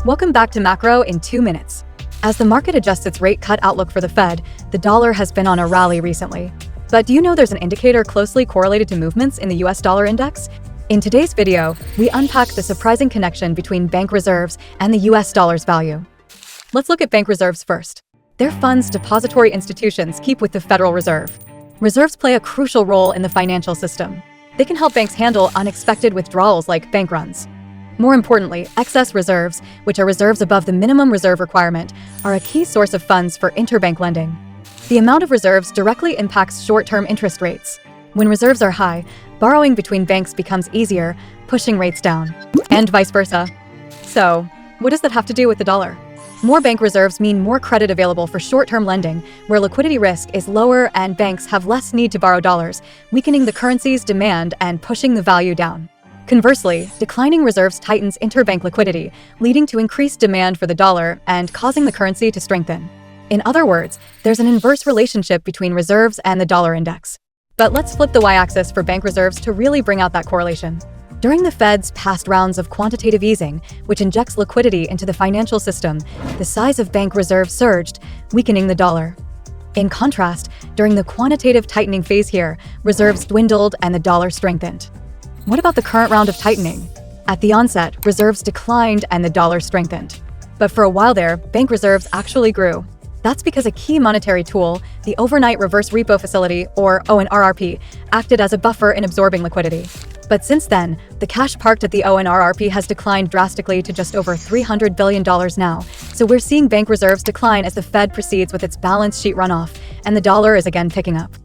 Welcome back to Macro in 2 minutes. As the market adjusts its rate cut outlook for the Fed, the dollar has been on a rally recently. But do you know there's an indicator closely correlated to movements in the US dollar index? In today's video, we unpack the surprising connection between bank reserves and the US dollar's value. Let's look at bank reserves first. They're funds depository institutions keep with the Federal Reserve. Reserves play a crucial role in the financial system. They can help banks handle unexpected withdrawals like bank runs. More importantly, excess reserves, which are reserves above the minimum reserve requirement, are a key source of funds for interbank lending. The amount of reserves directly impacts short-term interest rates. When reserves are high, borrowing between banks becomes easier, pushing rates down, and vice versa. So, what does that have to do with the dollar? More bank reserves mean more credit available for short-term lending, where liquidity risk is lower and banks have less need to borrow dollars, weakening the currency's demand and pushing the value down. Conversely, declining reserves tightens interbank liquidity, leading to increased demand for the dollar and causing the currency to strengthen. In other words, there's an inverse relationship between reserves and the dollar index. But let's flip the y-axis for bank reserves to really bring out that correlation. During the Fed's past rounds of quantitative easing, which injects liquidity into the financial system, the size of bank reserves surged, weakening the dollar. In contrast, during the quantitative tightening phase here, reserves dwindled and the dollar strengthened. What about the current round of tightening? At the onset, reserves declined and the dollar strengthened. But for a while there, bank reserves actually grew. That's because a key monetary tool, the Overnight Reverse Repo Facility, or ONRRP, acted as a buffer in absorbing liquidity. But since then, the cash parked at the ONRRP has declined drastically to just over $300 billion now, so we're seeing bank reserves decline as the Fed proceeds with its balance sheet runoff, and the dollar is again picking up.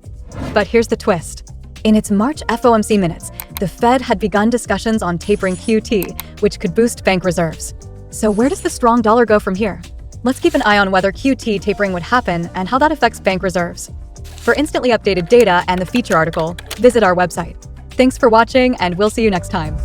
But here's the twist. In its March FOMC minutes, the Fed had begun discussions on tapering QT, which could boost bank reserves. So where does the strong dollar go from here? Let's keep an eye on whether QT tapering would happen and how that affects bank reserves. For instantly updated data and the feature article, visit our website. Thanks for watching, and we'll see you next time.